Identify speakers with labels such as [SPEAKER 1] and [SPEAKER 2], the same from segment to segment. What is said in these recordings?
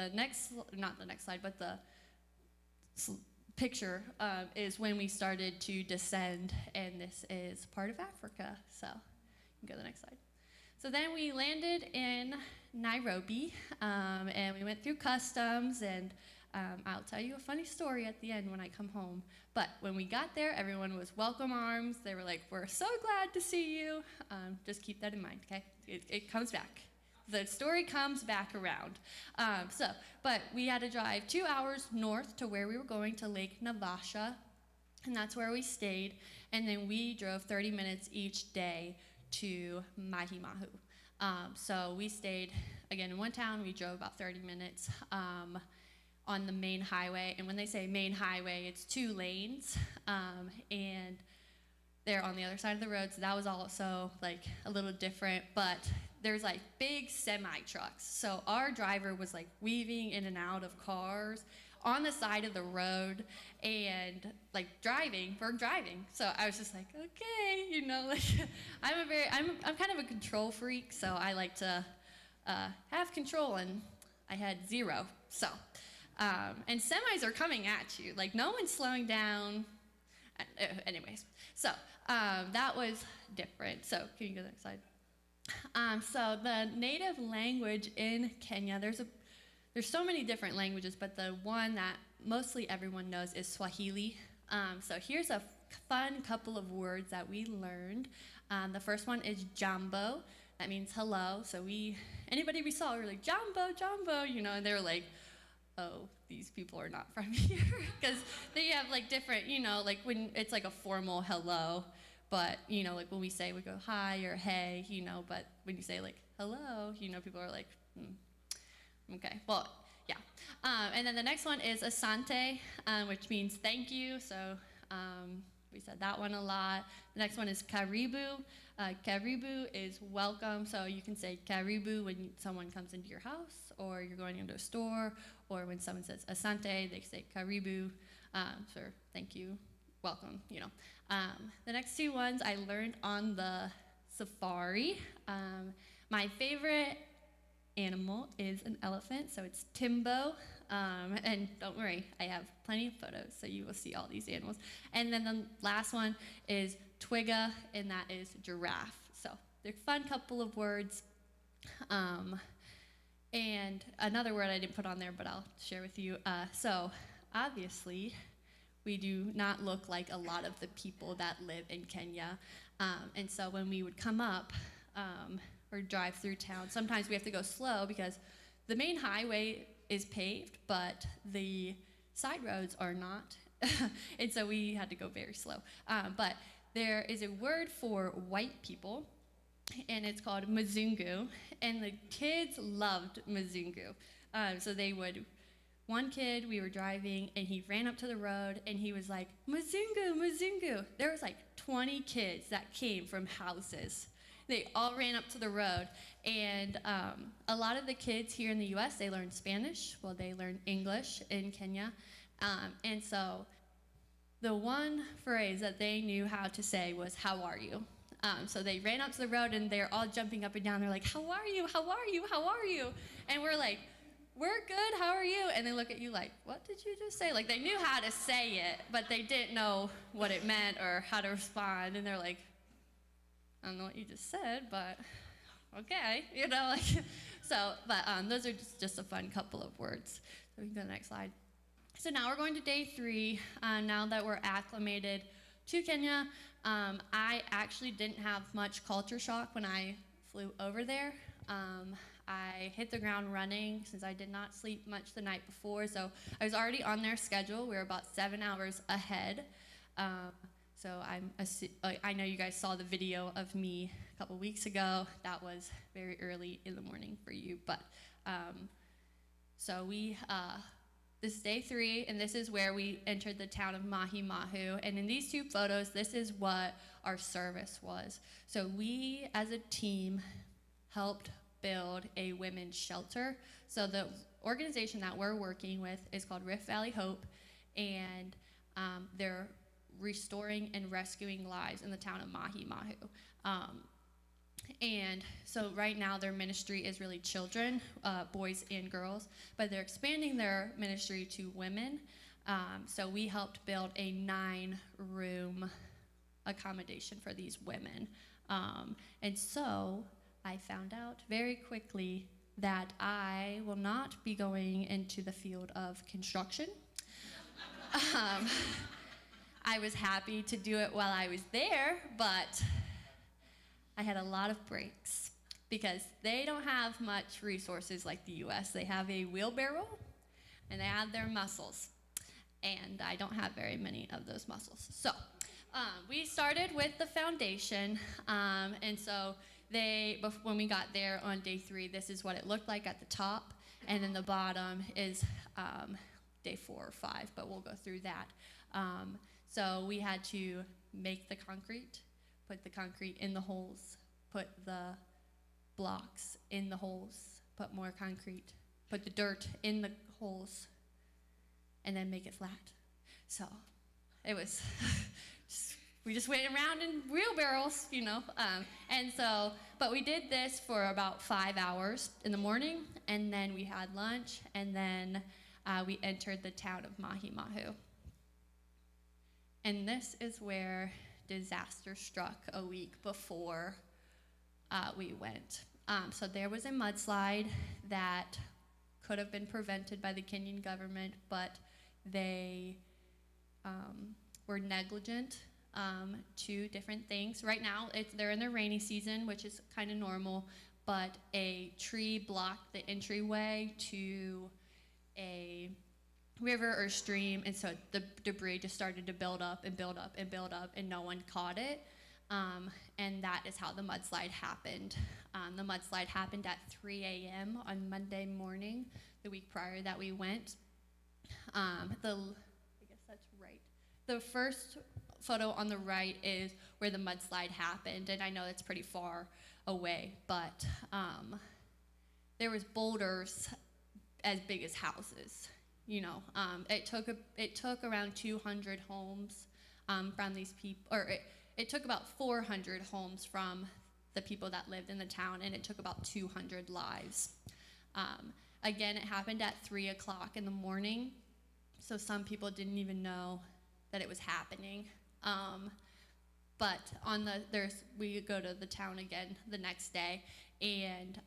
[SPEAKER 1] the next, not the next slide, but the picture is when we started to descend, and this is part of Africa. So you can go to the next slide. So then we landed in Nairobi, and we went through customs, and I'll tell you a funny story at the end when I come home. But when we got there, everyone was welcome arms. They were like, "We're so glad to see you." Just keep that in mind, okay? It comes back. The story comes back around. But we had to drive 2 hours north to where we were going, to Lake Naivasha, and that's where we stayed. And then we drove 30 minutes each day to Mahi Mahu. So we stayed, again, in one town. We drove about 30 minutes on the main highway. And when they say main highway, it's 2 lanes, and they're on the other side of the road, so that was also like a little different. But there's like big semi trucks, so our driver was like weaving in and out of cars on the side of the road, and like we're driving. So I was just like, okay, you know, like I'm kind of a control freak, so I like to have control, and I had 0. So and semis are coming at you, like no one's slowing down. Anyways, so that was different. So can you go to the next slide? So the native language in Kenya, there's so many different languages, but the one that mostly everyone knows is Swahili. So here's a fun couple of words that we learned. The first one is jambo. That means hello. So anybody we saw, we were like, jambo, jambo, you know, and they were like, oh, these people are not from here, because they have like different, you know, like when it's like a formal hello, but you know, like when we go hi or hey, you know, but when you say like hello, you know, people are like, okay, well, yeah. And then the next one is asante, which means thank you. So we said that one a lot. The next one is karibu. Karibu is welcome, so you can say karibu when someone comes into your house, or you're going into a store, or when someone says asante, they say karibu, for thank you, welcome, you know. The next 2 ones I learned on the safari. My favorite animal is an elephant, so it's Timbo, and don't worry, I have plenty of photos, so you will see all these animals. And then the last one is Twiga, and that is giraffe. So they're a fun couple of words. And another word I didn't put on there, but I'll share with you. So obviously, we do not look like a lot of the people that live in Kenya. And so when we would come up, or drive through town, sometimes we have to go slow because the main highway is paved, but the side roads are not. And so we had to go very slow. But there is a word for white people, and it's called Mzungu, and the kids loved Mzungu. So one kid, we were driving, and he ran up to the road, and he was like, Mzungu, Mzungu. There was like 20 kids that came from houses. They all ran up to the road, and a lot of the kids here in the US, they learn Spanish, well, they learn English in Kenya, and so the one phrase that they knew how to say was, how are you? So they ran up to the road, and they're all jumping up and down, they're like, how are you, how are you, how are you? And we're like, we're good, how are you? And they look at you like, what did you just say? Like, they knew how to say it, but they didn't know what it meant or how to respond, and they're like, I don't know what you just said, but okay, you know, like, so, but those are just a fun couple of words. So we can go to the next slide. So now we're going to day 3. Now that we're acclimated to Kenya, I actually didn't have much culture shock when I flew over there. I hit the ground running since I did not sleep much the night before, so I was already on their schedule. We were about 7 hours ahead. So I know you guys saw the video of me a couple weeks ago. That was very early in the morning for you. But so this is day 3, and this is where we entered the town of Mahi Mahu. And in these 2 photos, this is what our service was. So we, as a team, helped build a women's shelter. So the organization that we're working with is called Rift Valley Hope, and they're restoring and rescuing lives in the town of Mahi Mahu. And so right now their ministry is really children, boys and girls, but they're expanding their ministry to women. So we helped build a 9-room accommodation for these women. And so I found out very quickly that I will not be going into the field of construction. um, I was happy to do it while I was there, but I had a lot of breaks because they don't have much resources like the US. They have a wheelbarrow and they have their muscles. And I don't have very many of those muscles. So we started with the foundation. And so when we got there on day 3, this is what it looked like at the top. And then the bottom is day 4 or 5, but we'll go through that. So we had to make the concrete, put the concrete in the holes, put the blocks in the holes, put more concrete, put the dirt in the holes, and then make it flat. So it was, we just went around in wheelbarrows, you know. But we did this for about 5 hours in the morning, and then we had lunch, and then we entered the town of Mahi Mahu. And this is where disaster struck a week before we went. So there was a mudslide that could have been prevented by the Kenyan government, but they were negligent. 2 different things. Right now, they're in the rainy season, which is kind of normal, but a tree blocked the entryway to a river or stream, and so the debris just started to build up and build up and build up, and no one caught it. And that is how the mudslide happened. The mudslide happened at 3 a.m. on Monday morning, the week prior that we went. I guess that's right. The first photo on the right is where the mudslide happened, and I know that's pretty far away, but there was boulders as big as houses. You know, it took around 200 homes from these people, or it took about 400 homes from the people that lived in the town, and it took about 200 lives. Again, it happened at 3 o'clock in the morning, so some people didn't even know that it was happening. But we go to the town again the next day, and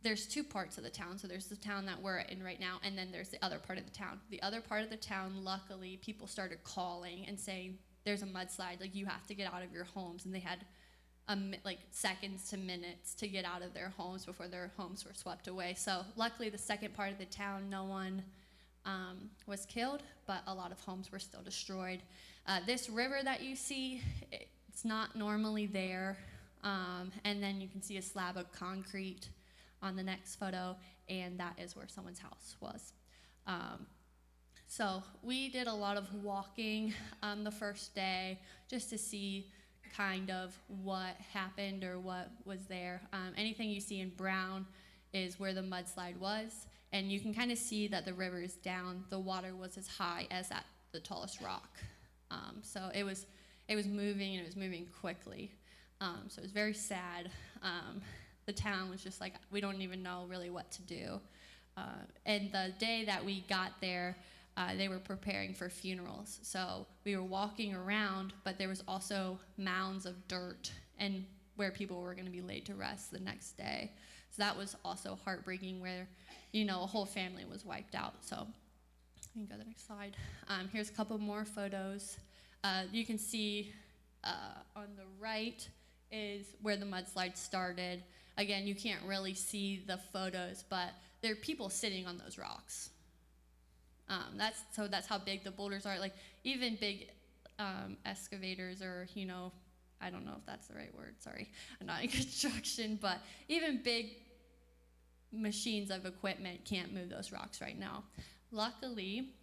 [SPEAKER 1] there's 2 parts of the town. So there's the town that we're in right now, and then there's the other part of the town. The other part of the town, luckily, people started calling and saying, there's a mudslide, like you have to get out of your homes. And they had like seconds to minutes to get out of their homes before their homes were swept away. So luckily, the second part of the town, no one was killed, but a lot of homes were still destroyed. This river that you see, it's not normally there. And then you can see a slab of concrete on the next photo, and that is where someone's house was. So we did a lot of walking the first day just to see kind of what happened or what was there. Anything you see in brown is where the mudslide was, and you can kind of see that the river is down. The water was as high as at the tallest rock. So it was moving, and it was moving quickly. So it was very sad. The town was just like, we don't even know really what to do. And the day that we got there, they were preparing for funerals. So we were walking around, but there was also mounds of dirt and where people were going to be laid to rest the next day. So that was also heartbreaking, where, you know, a whole family was wiped out. So you can go to the next slide. Here's a couple more photos. You can see on the right is where the mudslide started. Again, you can't really see the photos, but there are people sitting on those rocks. That's how big the boulders are. Like even big excavators, or, you know, I don't know if that's the right word. Sorry, I'm not in construction, but even big machines of equipment can't move those rocks right now. Luckily,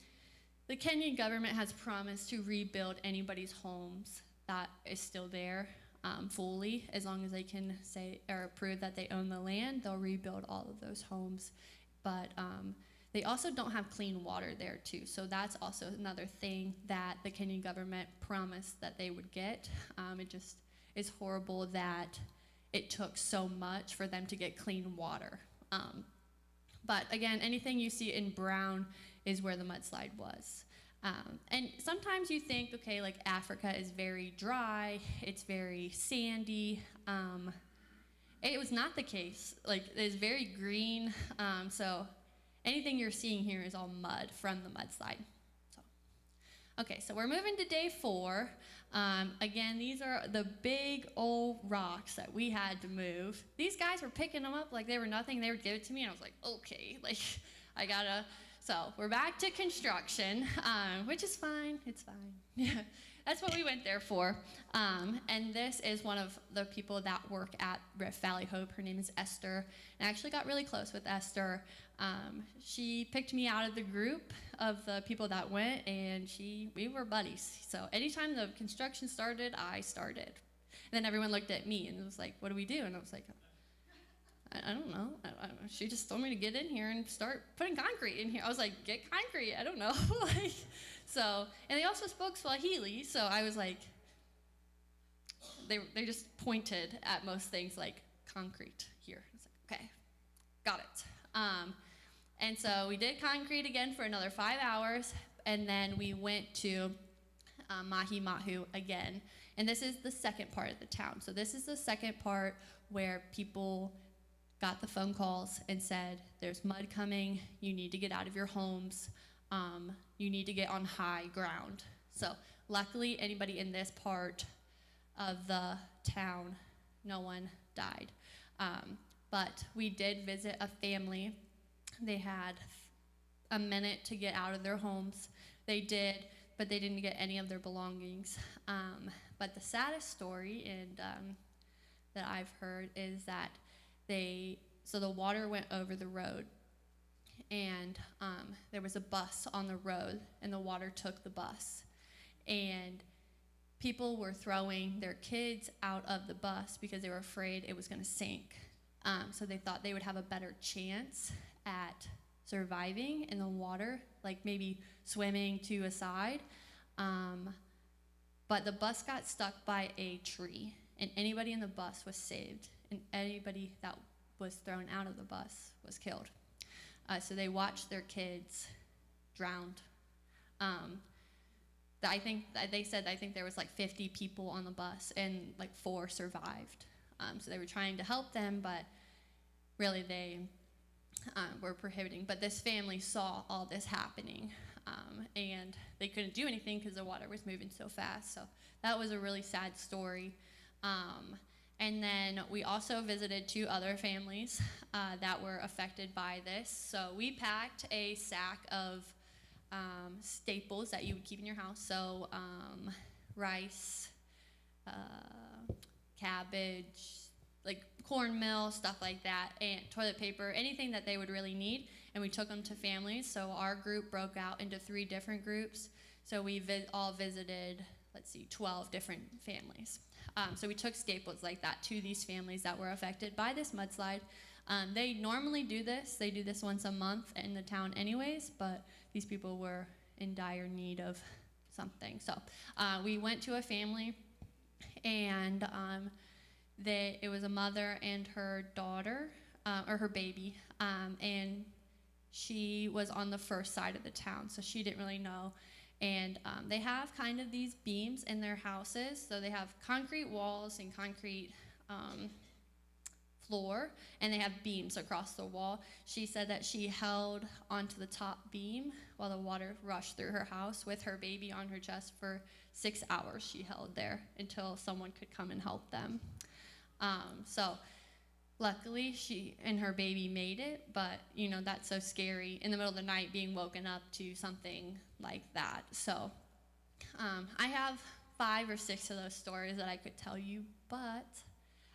[SPEAKER 1] the Kenyan government has promised to rebuild anybody's homes that is still there. Fully, as long as they can say or prove that they own the land, they'll rebuild all of those homes. But they also don't have clean water there too, so that's also another thing that the Kenyan government promised that they would get. is horrible that it took so much for them to get clean water. But again, anything you see in brown is where the mudslide was. And sometimes you think, okay, like Africa is very dry, it's very sandy. It was not the case. Like, it's very green. So anything you're seeing here is all mud from the mudslide. Okay, so we're moving to day 4. Again, these are the big old rocks that we had to move. These guys were picking them up like they were nothing. They would give it to me, and I was like, okay, like, I gotta. So we're back to construction, which is fine. It's fine. Yeah, that's what we went there for. And this is one of the people that work at Rift Valley Hope. Her name is Esther. And I actually got really close with Esther. She picked me out of the group of the people that went, and we were buddies. So anytime the construction started, I started. And then everyone looked at me and was like, what do we do? And I was like, I don't know. She just told me to get in here and start putting concrete in here. I was like, get concrete? I don't know. Like, so, and they also spoke Swahili, so I was like, they just pointed at most things like concrete here. I was like, okay, got it. And so we did concrete again for another 5 hours, and then we went to Mahi Mahu again. And this is the second part of the town. So this is the second part where people got the phone calls and said, there's mud coming, you need to get out of your homes, you need to get on high ground. So luckily, anybody in this part of the town, no one died. But we did visit a family. They had a minute to get out of their homes. They did, but they didn't get any of their belongings. But the saddest story that I've heard is that so the water went over the road, and there was a bus on the road, and the water took the bus. And people were throwing their kids out of the bus because they were afraid it was going to sink. So they thought they would have a better chance at surviving in the water, like maybe swimming to a side. But the bus got stuck by a tree, and anybody in the bus was saved, and anybody that was thrown out of the bus was killed. So they watched their kids drowned. I think there was like 50 people on the bus, and like 4 survived. So they were trying to help them, but really they were prohibiting. But this family saw all this happening, and they couldn't do anything because the water was moving so fast. So that was a really sad story. And then we also visited 2 other families that were affected by this. So we packed a sack of staples that you would keep in your house. So rice, cabbage, like cornmeal, stuff like that, and toilet paper, anything that they would really need. And we took them to families. So our group broke out into 3 different groups. So we all visited, 12 different families. So we took staples like that to these families that were affected by this mudslide. They normally do this. They do this once a month in the town anyways, but these people were in dire need of something. So we went to a family, and it was a mother and her daughter, or her baby, and she was on the first side of the town, so she didn't really know. And they have kind of these beams in their houses. So they have concrete walls and concrete floor, and they have beams across the wall. She said that she held onto the top beam while the water rushed through her house with her baby on her chest for 6 hours. She held there until someone could come and help them. So luckily, she and her baby made it, but, that's so scary in the middle of the night being woken up to something like that. So I have 5 or 6 of those stories that I could tell you, but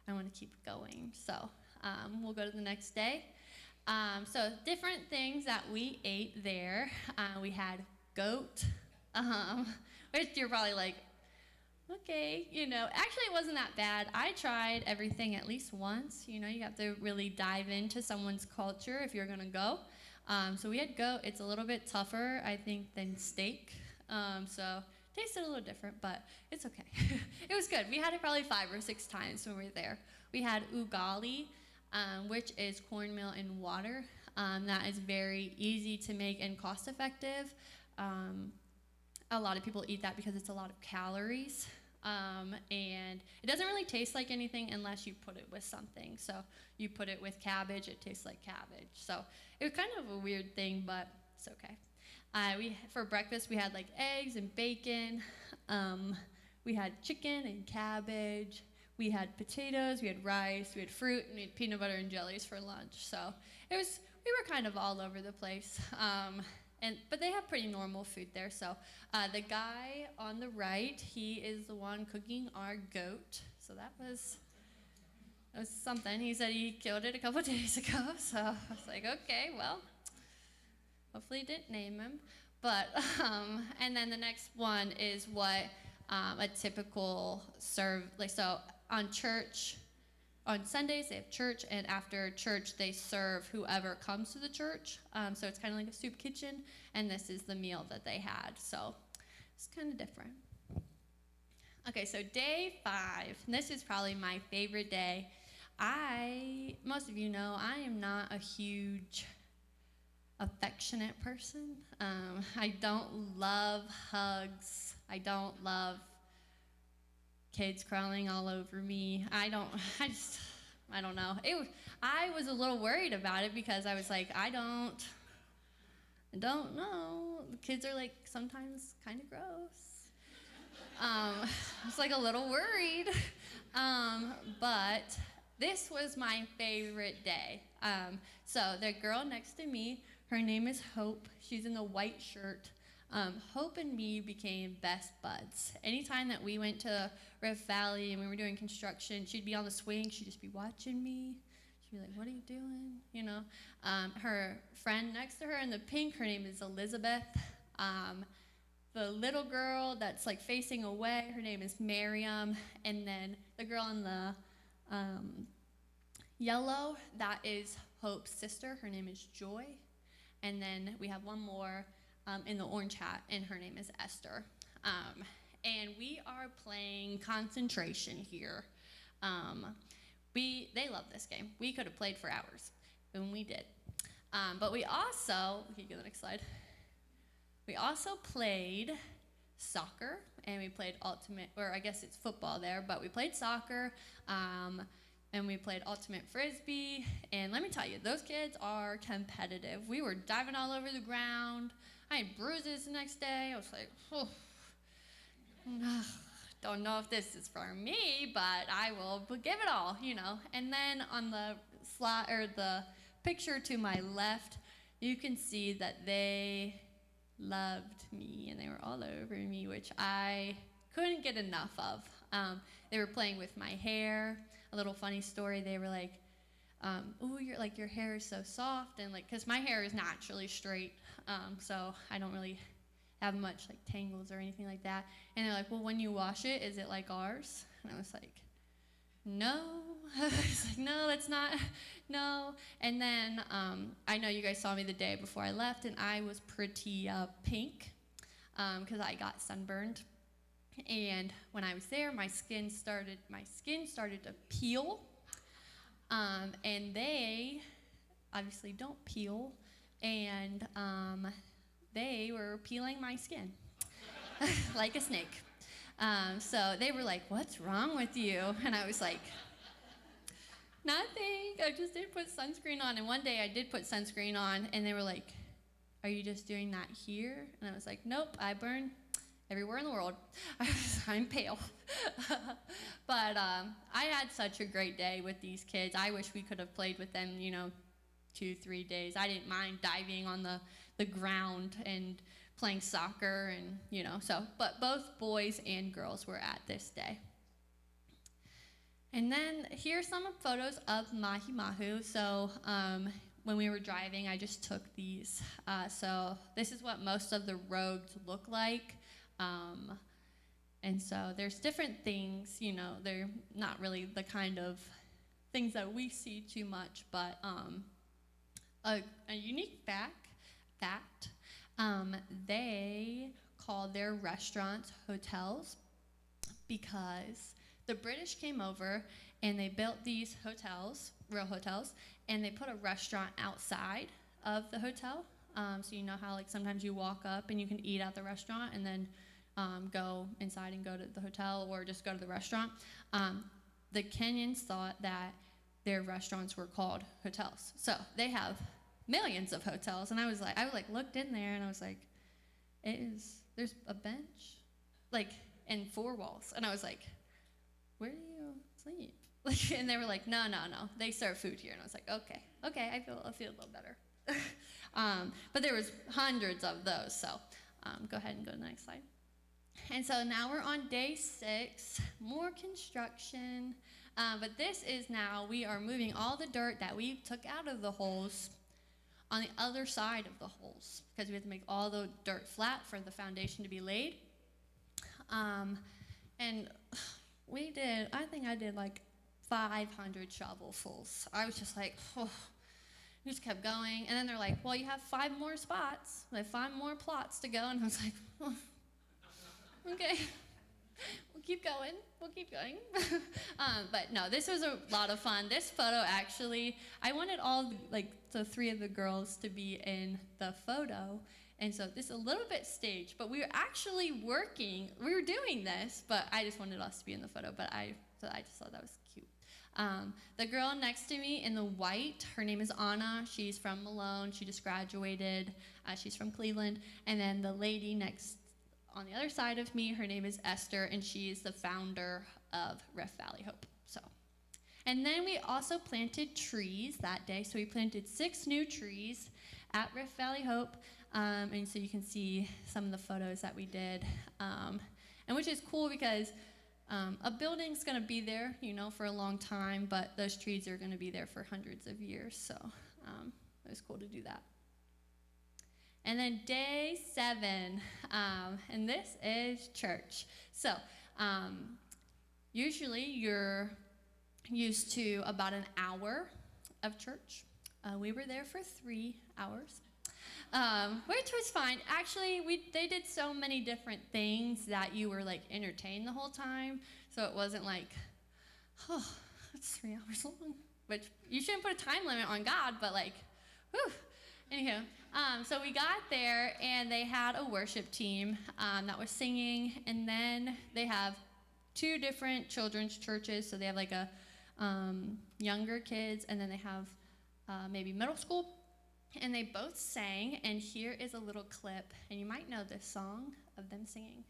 [SPEAKER 1] I want to keep going. So we'll go to the next day. So different things that we ate there. We had goat, which you're probably like, okay, actually it wasn't that bad. I tried everything at least once. You have to really dive into someone's culture if you're gonna go. So we had goat. It's a little bit tougher, I think, than steak. So tasted a little different, but it's okay. It was good. We had it probably 5 or 6 times when we were there. We had ugali, which is cornmeal and water. That is very easy to make and cost effective. A lot of people eat that because it's a lot of calories. And it doesn't really taste like anything unless you put it with something. So you put it with cabbage, it tastes like cabbage. So it was kind of a weird thing, but it's okay. For breakfast, we had like eggs and bacon. We had chicken and cabbage. We had potatoes, we had rice, we had fruit, and we had peanut butter and jellies for lunch. So we were kind of all over the place. But they have pretty normal food there. So the guy on the right, he is the one cooking our goat. So that was something. He said he killed it a couple days ago. So I was like, okay, well, hopefully he didn't name him. But and then the next one is what a typical so on Sundays, they have church, and after church, they serve whoever comes to the church. So it's kind of like a soup kitchen, and this is the meal that they had. So it's kind of different. Okay, so day 5. This is probably my favorite day. Most of you know, I am not a huge affectionate person. I don't love hugs. I don't love kids crawling all over me. I don't know. I was a little worried about it because I was like, I don't know. The kids are like sometimes kind of gross. I was like a little worried. But this was my favorite day. So the girl next to me, her name is Hope. She's in the white shirt. Hope and me became best buds. Anytime that we went to Rift Valley and we were doing construction, she'd be on the swing, she'd just be watching me. She'd be like, what are you doing? You know, her friend next to her in the pink, her name is Elizabeth. The little girl that's like facing away, her name is Miriam. And then the girl in the yellow, that is Hope's sister. Her name is Joy. And then we have one more in the orange hat, and her name is Esther. And we are playing concentration here. They love this game. We could have played for hours, and we did. But we also, can you go to the next slide? We also played soccer, and we played ultimate, or I guess it's football there, but we played soccer, and we played ultimate frisbee. And let me tell you, those kids are competitive. We were diving all over the ground. I had bruises the next day. I was like, oh, don't know if this is for me, but I will give it all, you know. And then on the slide, or the picture to my left, you can see that they loved me, and they were all over me, which I couldn't get enough of. They were playing with my hair. A little funny story, they were like, ooh, your hair is so soft, and like, cause my hair is naturally straight, so I don't really have much like tangles or anything like that. And they're like, well, when you wash it, is it like ours? And I was like, no. I was like, no, that's not, no. And then I know you guys saw me the day before I left, and I was pretty pink, cause I got sunburned. And when I was there, my skin started to peel. And they obviously don't peel, and they were peeling my skin like a snake. So they were like, what's wrong with you? And I was like, nothing, I just did put sunscreen on. And one day I did put sunscreen on, and they were like, are you just doing that here? And I was like, nope, I burn everywhere in the world. I'm pale. But I had such a great day with these kids. I wish we could have played with them, 2-3 days. I didn't mind diving on the ground and playing soccer, and but both boys and girls were at this day. And then here's some photos of Mahi Mahu. So when we were driving, I just took these. So this is what most of the roads look like. And so there's different things, they're not really the kind of things that we see too much, but a unique fact, they called their restaurants hotels because the British came over and they built these hotels, real hotels, and they put a restaurant outside of the hotel. So you know how like sometimes you walk up and you can eat at the restaurant and then go inside and go to the hotel or just go to the restaurant. The Kenyans thought that their restaurants were called hotels. So they have millions of hotels. And I looked in there and I was like, there's a bench, like, and 4 walls. And I was like, where do you sleep? Like, and they were like, no, they serve food here. And I was like, okay, I feel a little better. But there was hundreds of those. So go ahead and go to the next slide. And so now we're on day 6, more construction. But this is now, we are moving all the dirt that we took out of the holes on the other side of the holes because we had to make all the dirt flat for the foundation to be laid. And I think I did like 500 shovelfuls. I was just like, oh, we just kept going. And then they're like, well, you have 5 more spots, like 5 more plots to go. And I was like, oh, okay, we'll keep going. But no, this was a lot of fun. This photo actually, I wanted all like the 3 of the girls to be in the photo. And so this is a little bit staged, but we were actually working. We were doing this, but I just wanted us to be in the photo. But I just thought that was cute. The girl next to me in the white, her name is Anna. She's from Malone. She just graduated. She's from Cleveland. And then the lady next on the other side of me, her name is Esther, and she's the founder of Rift Valley Hope. And then we also planted trees that day. So we planted 6 new trees at Rift Valley Hope. And so you can see some of the photos that we did. And which is cool because a building's going to be there, for a long time, but those trees are going to be there for hundreds of years. So it was cool to do that. And then day 7, and this is church. So usually you're used to about an hour of church. We were there for 3 hours. Which was fine. Actually, they did so many different things that you were like entertained the whole time. So it wasn't like, oh, it's 3 hours long. Which you shouldn't put a time limit on God, but like, whew. Anywho, so we got there and they had a worship team that was singing, and then they have 2 different children's churches. So they have like a younger kids, and then they have maybe middle school. And they both sang, and here is a little clip, and you might know this song of them singing.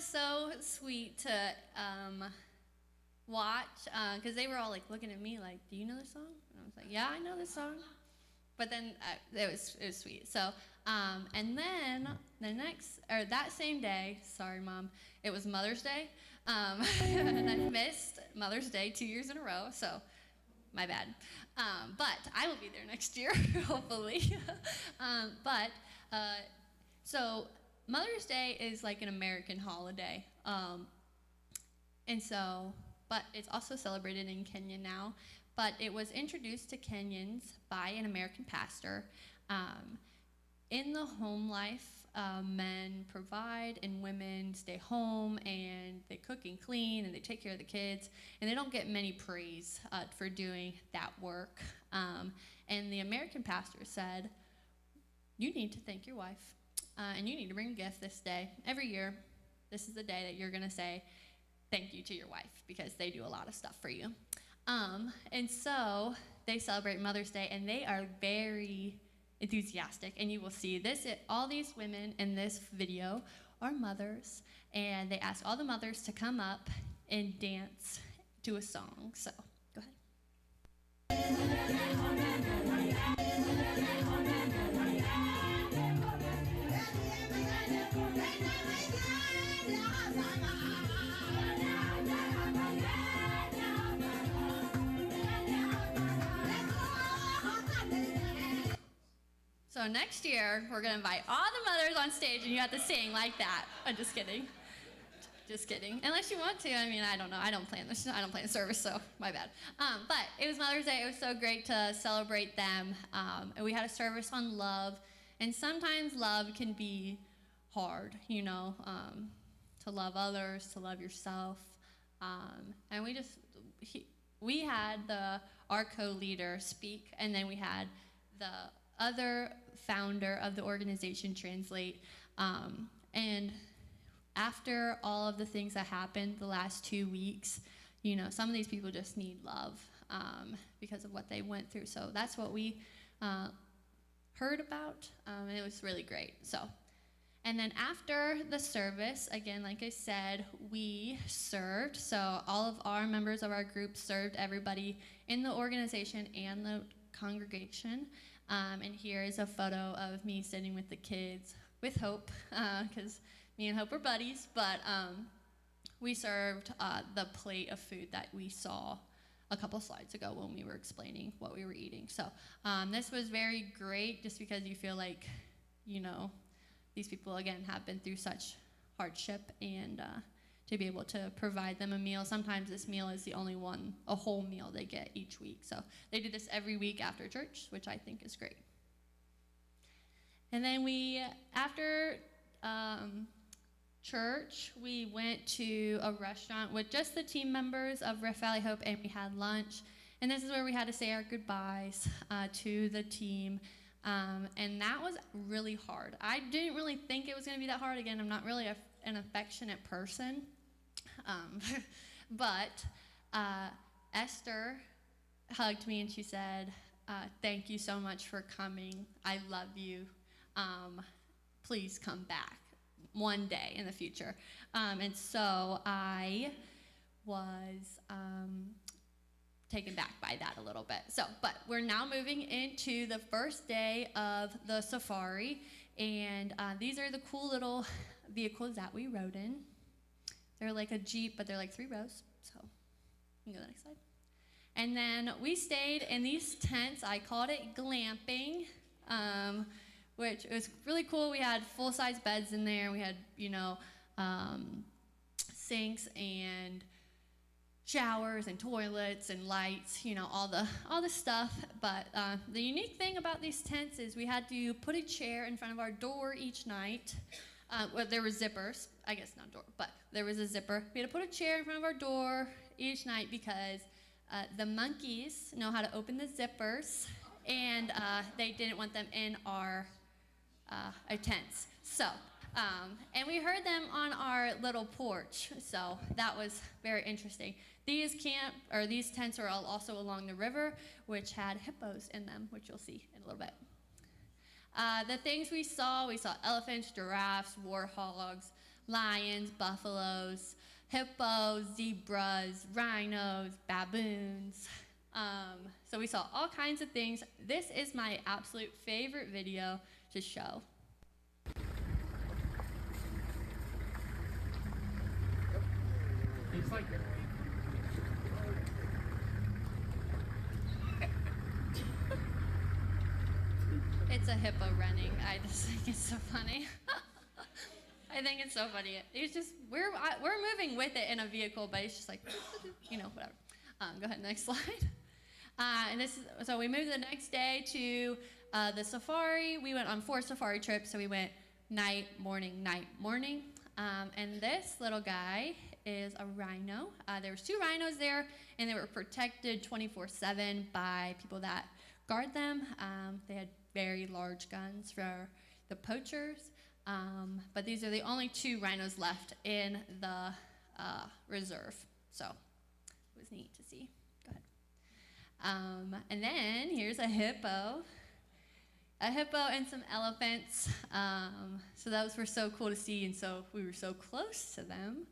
[SPEAKER 1] So sweet to watch because they were all like looking at me like, do you know this song? And I was like, yeah, I know this song. But then it was sweet. So and then that same day, sorry mom, it was Mother's Day, and I missed Mother's Day 2 years in a row. So my bad. But I will be there next year, hopefully. So Mother's Day is like an American holiday, and so, but it's also celebrated in Kenya now, but it was introduced to Kenyans by an American pastor. In the home life, men provide and women stay home and they cook and clean and they take care of the kids, and they don't get many praise for doing that work. And the American pastor said, you need to thank your wife. And you need to bring a gift this day. Every year, this is the day that you're going to say thank you to your wife because they do a lot of stuff for you. And so they celebrate Mother's Day, and they are very enthusiastic. And you will see this. All these women in this video are mothers, and they asked all the mothers to come up and dance to a song. So go ahead. So next year, we're going to invite all the mothers on stage, and you have to sing like that. I'm just kidding. Just kidding. Unless you want to. I mean, I don't know. I don't plan the service, so my bad. But it was Mother's Day. It was so great to celebrate them. And we had a service on love. And sometimes love can be hard, to love others, to love yourself. And we had our co-leader speak, and then we had the other founder of the organization translate. And after all of the things that happened the last 2 weeks, some of these people just need love because of what they went through. So that's what we heard about, and it was really great. And then after the service, again, like I said, we served. So all of our members of our group served everybody in the organization and the congregation. And here is a photo of me sitting with the kids with Hope, because me and Hope are buddies. But we served the plate of food that we saw a couple slides ago when we were explaining what we were eating. So this was very great just because you feel like, these people, again, have been through such hardship, and to be able to provide them a meal. Sometimes this meal is the only a whole meal they get each week. So they do this every week after church, which I think is great. And then after church, we went to a restaurant with just the team members of Rift Valley Hope, and we had lunch. And this is where we had to say our goodbyes to the team. And that was really hard. I didn't really think it was going to be that hard. Again, I'm not really an affectionate person. But Esther hugged me and she said, thank you so much for coming. I love you. Please come back one day in the future. And so I was taken back by that a little bit. But we're now moving into the first day of the safari, and these are the cool little vehicles that we rode in. They're like a Jeep, but they're like 3 rows, so you can go to the next slide. And then we stayed in these tents. I called it glamping, which was really cool. We had full-size beds in there. We had, sinks and showers and toilets and lights, all the stuff. But the unique thing about these tents is we had to put a chair in front of our door each night. Well, there were zippers. I guess not door, but there was a zipper. We had to put a chair in front of our door each night because the monkeys know how to open the zippers, and they didn't want them in our tents. So, and we heard them on our little porch. So that was very interesting. These tents are also along the river, which had hippos in them, which you'll see in a little bit. The things we saw elephants, giraffes, warthogs, lions, buffaloes, hippos, zebras, rhinos, baboons. So we saw all kinds of things. This is my absolute favorite video to show.
[SPEAKER 2] It's like
[SPEAKER 1] It's a hippo running. I just think it's so funny. I think it's so funny. It's just we're moving with it in a vehicle, but it's just like whatever. Go ahead, next slide. And so we moved the next day to the safari. We went on 4 safari trips. So we went night, morning, night, morning. And this little guy is a rhino. There was 2 rhinos there, and they were protected 24/7 by people that guard them. They had very large guns for the poachers. But these are the only 2 rhinos left in the reserve. So it was neat to see. Go ahead. And then here's a hippo. A hippo and some elephants. So those were so cool to see, and so we were so close to them.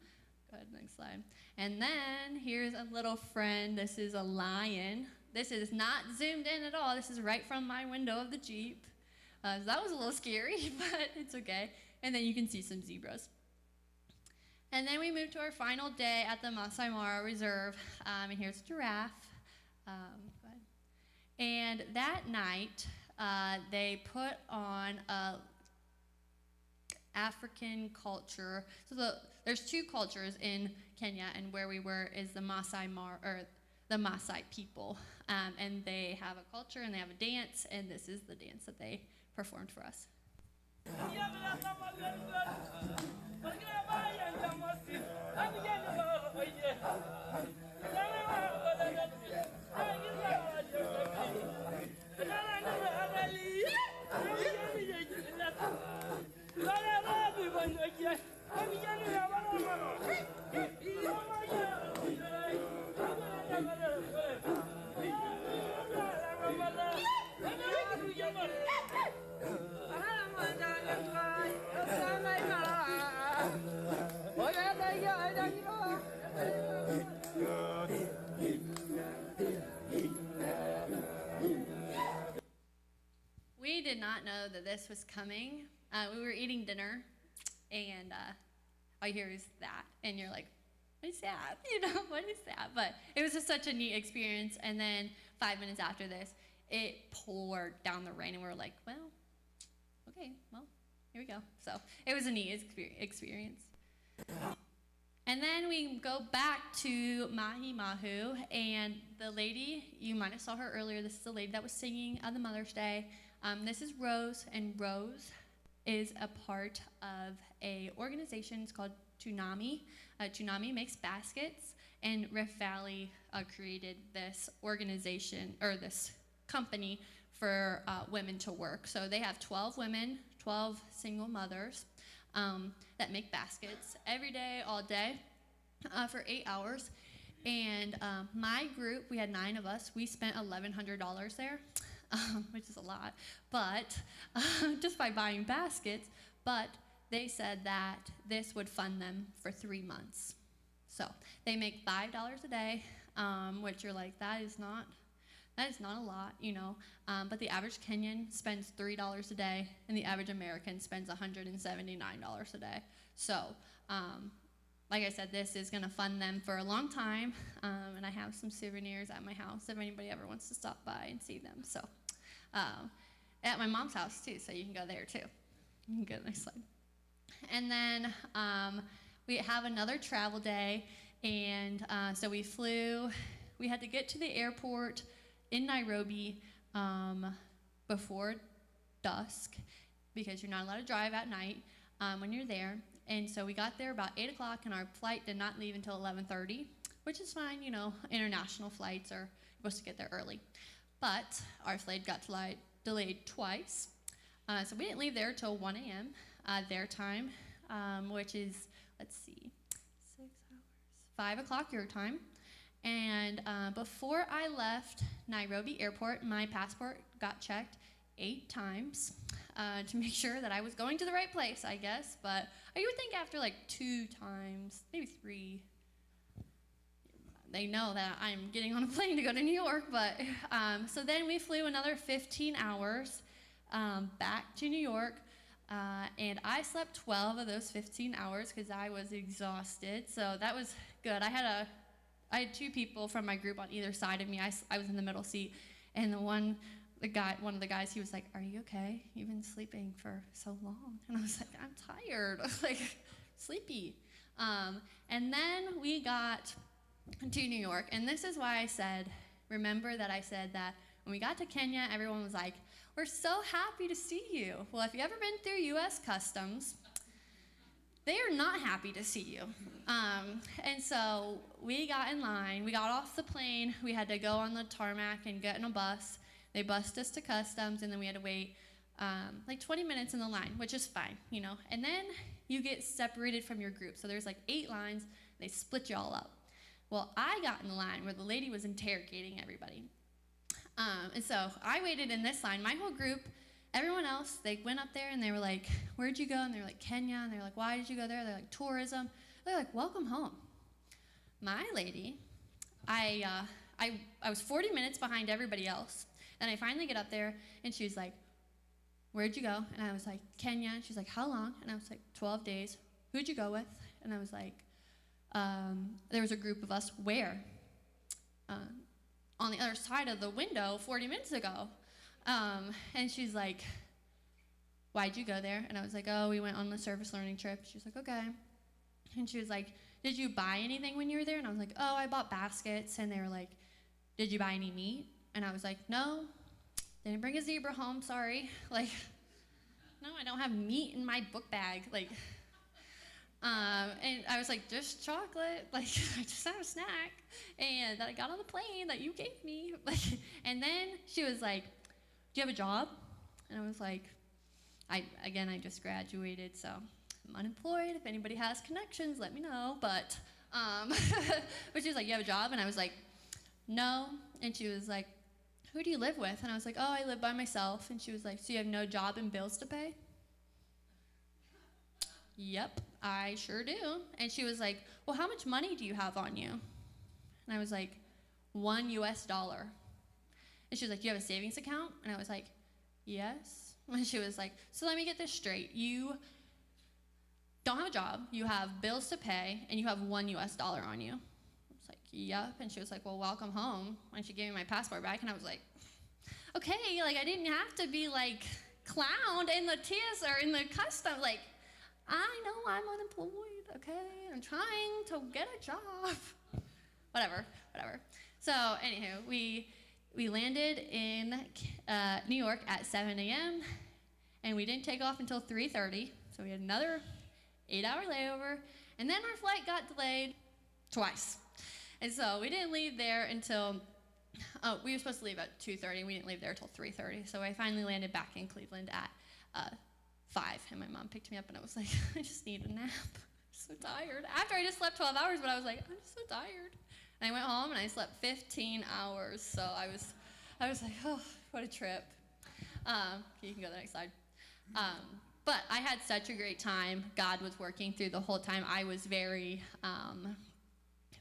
[SPEAKER 1] Go ahead, next slide. And then here's a little friend. This is a lion. this is not zoomed in at all. This is right from my window of the Jeep. So that was a little scary, but it's okay. And then you can see some zebras. And then we moved to our final day at the Masai Mara Reserve, and here's a giraffe. And that night, they put on a African culture. So there's two cultures in Kenya, and where we were is the Masai Mara, or the Maasai people, and they have a culture and they have a dance, and this is the dance that they performed for us. We did not know that this was coming. We were eating dinner, and all you hear is that, and you're like, what is that? You know, what is that? But it was just such a neat experience, and then 5 minutes after this, it poured down the rain, and we were like, well, okay, well, here we go. So it was a neat experience. And then we go back to Mahi Mahu, and the lady, you might have saw her earlier, this is the lady that was singing on the Mother's Day. This is Rose, and Rose is a part of a organization. It's called Tunami. Tunami makes baskets, and Rift Valley created this organization, or this company for women to work. So they have 12 women, 12 single mothers that make baskets every day, all day, for 8 hours. And my group, we had 9 of us, we spent $1,100 there, which is a lot, but just by buying baskets. But they said that this would fund them for 3 months. So they make $5 a day, which you're like, that is not a lot, you know. But the average Kenyan spends $3 a day, and the average American spends $179 a day. So, like I said, this is going to fund them for a long time, and I have some souvenirs at my house if anybody ever wants to stop by and see them. So, at my mom's house too, so you can go there too. You can go to the next slide. And then we have another travel day, and so we flew. We had to get to the airport in Nairobi before dusk, because you're not allowed to drive at night when you're there. And so we got there about 8 o'clock, and our flight did not leave until 11:30, which is fine, you know, international flights are supposed to get there early. But our flight got delayed twice, so we didn't leave there till 1 a.m. Their time, which is, let's see, 6 hours, 5 o'clock your time. And before I left Nairobi Airport, my passport got checked 8 times to make sure that I was going to the right place, I guess. But you would think after like 2 times, maybe 3, they know that I'm getting on a plane to go to New York. But so then we flew another 15 hours back to New York. And I slept 12 of those 15 hours because I was exhausted. So that was good. I had 2 people from my group on either side of me. I was in the middle seat, and one of the guys, he was like, "Are you okay? You've been sleeping for so long." And I was like, "I'm tired, like sleepy." And then we got to New York, and this is why I said, remember that I said that when we got to Kenya, everyone was like, "We're so happy to see you." Well, if you've ever been through U.S. Customs, they are not happy to see you. And so we got in line. We got off the plane. We had to go on the tarmac and get in a bus. They bussed us to Customs, and then we had to wait like 20 minutes in the line, which is fine, you know. And then you get separated from your group. So there's like 8 lines. They split you all up. Well, I got in the line where the lady was interrogating everybody. And so I waited in this line. My whole group, everyone else, they went up there and they were like, "Where'd you go?" And they were like, "Kenya." And they were like, "Why did you go there?" They're like, "Tourism." They're like, "Welcome home." My lady, I I was 40 minutes behind everybody else. And I finally get up there, and she was like, where'd you go? And I was like, Kenya. And she's like, how long? And I was like, 12 days. Who'd you go with? And I was like, there was a group of us. Where? On the other side of the window 40 minutes ago. And she's like, why'd you go there? And I was like, oh, we went on the service learning trip. She was like, okay. And she was like, did you buy anything when you were there? And I was like, oh, I bought baskets. And they were like, did you buy any meat? And I was like, no, didn't bring a zebra home, sorry. Like, no, I don't have meat in my book bag. Like, and I was like, just chocolate. Like, I just had a snack. And that I got on the plane that you gave me. Like, and then she was like, do you have a job? And I was like, I just graduated, so I'm unemployed. If anybody has connections, let me know. But she was like, you have a job? And I was like, no. And she was like, who do you live with? And I was like, oh, I live by myself. And she was like, so you have no job and bills to pay? Yep, I sure do. And she was like, well, how much money do you have on you? And I was like, $1 US. And she was like, do you have a savings account? And I was like, yes. And she was like, so let me get this straight. You don't have a job, you have bills to pay, and you have $1 US on you. I was like, yep. And she was like, well, welcome home. And she gave me my passport back, and I was like, okay, like I didn't have to be like clowned in the TS or in the customs. Like, I know I'm unemployed, okay? I'm trying to get a job. whatever. So, anywho, we landed in New York at 7 a.m., and we didn't take off until 3:30, so we had another 8-hour layover, and then our flight got delayed twice. And so we didn't leave there until, we were supposed to leave at 2:30, and we didn't leave there until 3:30, so I finally landed back in Cleveland at 5, and my mom picked me up, and I was like, I just need a nap. I'm so tired. After I just slept 12 hours, but I was like, I'm just so tired. And I went home, and I slept 15 hours, so I was like, oh, what a trip. You can go to the next slide. But I had such a great time. God was working through the whole time. I was very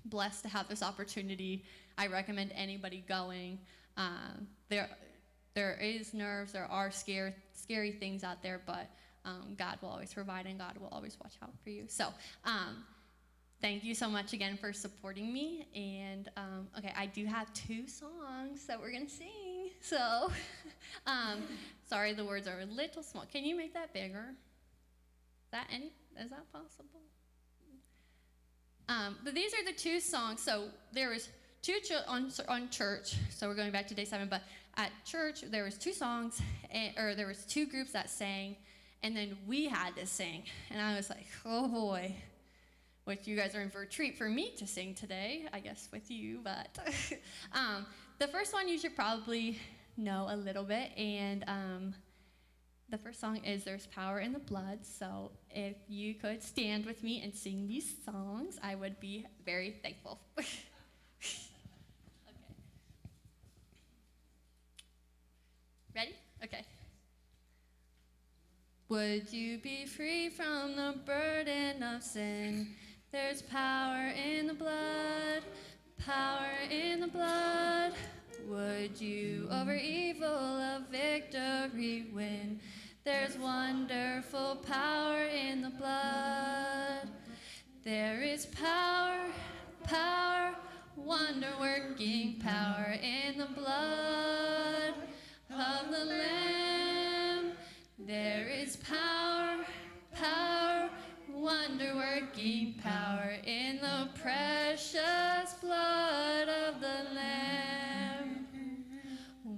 [SPEAKER 1] blessed to have this opportunity. I recommend anybody going. There is nerves. There are scary things out there, but God will always provide, and God will always watch out for you. So thank you so much again for supporting me. And okay, I do have 2 songs that we're gonna sing. So sorry, the words are a little small. Can you make that bigger? Is that possible? But these are the 2 songs. So there was 2 on church. So we're going back to day 7. But at church, there was 2 songs, or there was 2 groups that sang, and then we had to sing. And I was like, oh boy, which you guys are in for a treat for me to sing today, I guess with you. But the first one you should probably know a little bit, and the first song is There's Power in the Blood. So if you could stand with me and sing these songs, I would be very thankful. Okay. Ready? Okay. Would you be free from the burden of sin? There's power in the blood, power in the blood. Would you over evil a victory win? There's wonderful power in the blood. There is power, power, wonder-working power in the blood of the Lamb. There is power, power, wonder-working power in the precious blood of the Lamb.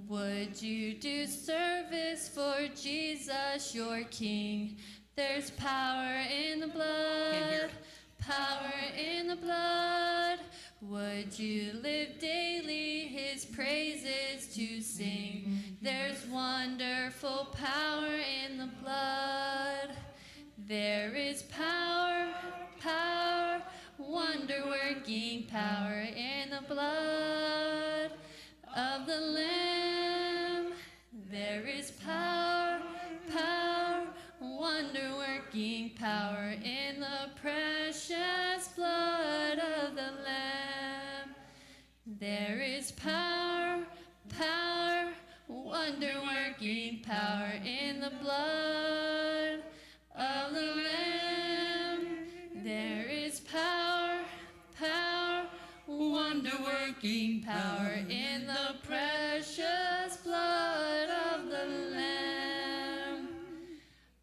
[SPEAKER 1] Would you do service for Jesus, your King? There's power in the blood, power in the blood. Would you live daily his praises to sing? There's wonderful power in the blood. There is power, power, wonder-working power in the blood of the Lamb. There is power, power, wonder-working power in the precious blood of the Lamb. There is wonder-working power in the precious blood of the Lamb.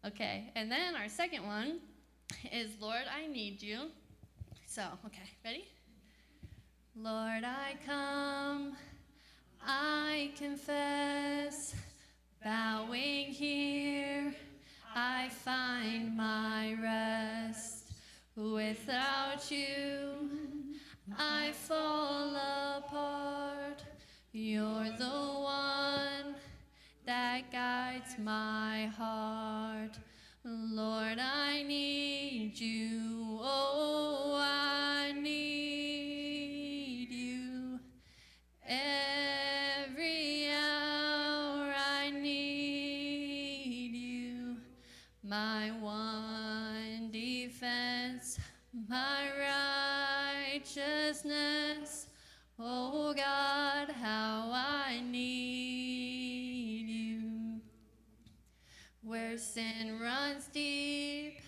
[SPEAKER 1] Okay, and then our second one is Lord, I Need You. So, okay, ready? Lord, I come, I confess, bowing here, I find my rest. Without you, I fall apart. You're the one that guides my heart. Lord, I need you. Oh, I need you. Every hour I need you. My one defense, my righteousness. Oh God, how I need you. Where sin runs deep,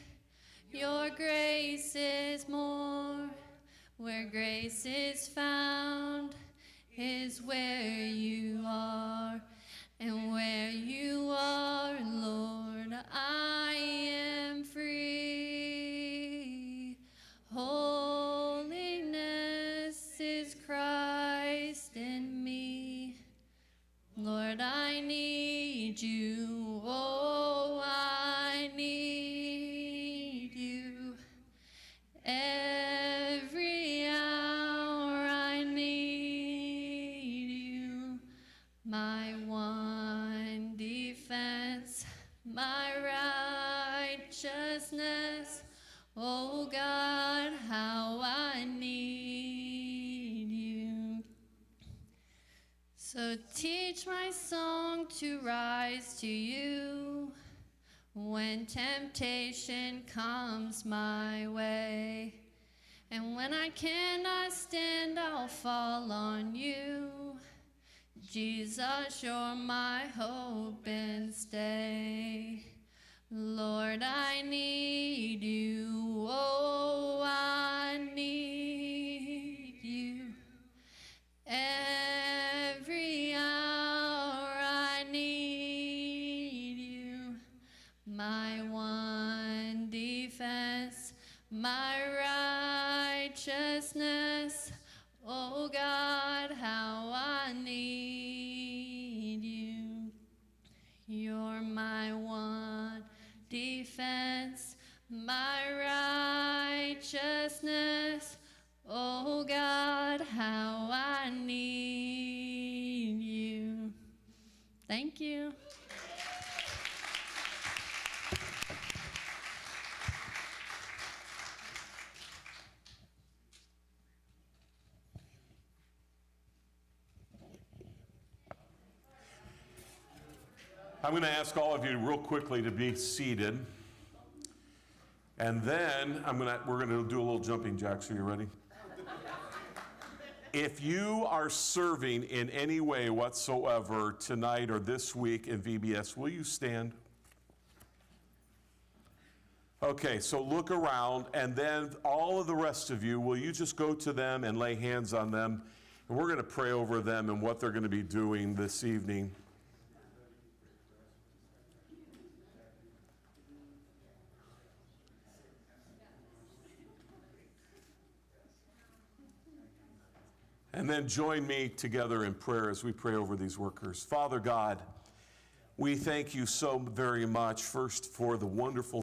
[SPEAKER 1] your grace is more. Where grace is found is where you are. And where you are, Lord, I am free. Holiness is Christ in me. Lord, I need you. Oh, I need you. Every hour I need you. My one defense, my righteousness. Oh God, how I need you. So teach my song to rise to you. When temptation comes my way, and when I cannot stand, I'll fall on you. Jesus, you're my hope and stay. Lord, I need you. Oh, I need you. Every hour I need you. My one defense, my righteousness. Oh God, how I need you. You're my one defense, my righteousness. Oh God, how I need you. Thank you.
[SPEAKER 2] I'm going to ask all of you real quickly to be seated. And then we're going to do a little jumping jacks. Are you ready? If you are serving in any way whatsoever tonight or this week in VBS, will you stand? Okay, so look around, and then all of the rest of you, will you just go to them and lay hands on them? And we're going to pray over them and what they're going to be doing this evening. And then join me together in prayer as we pray over these workers. Father God, we thank you so very much, first for the wonderful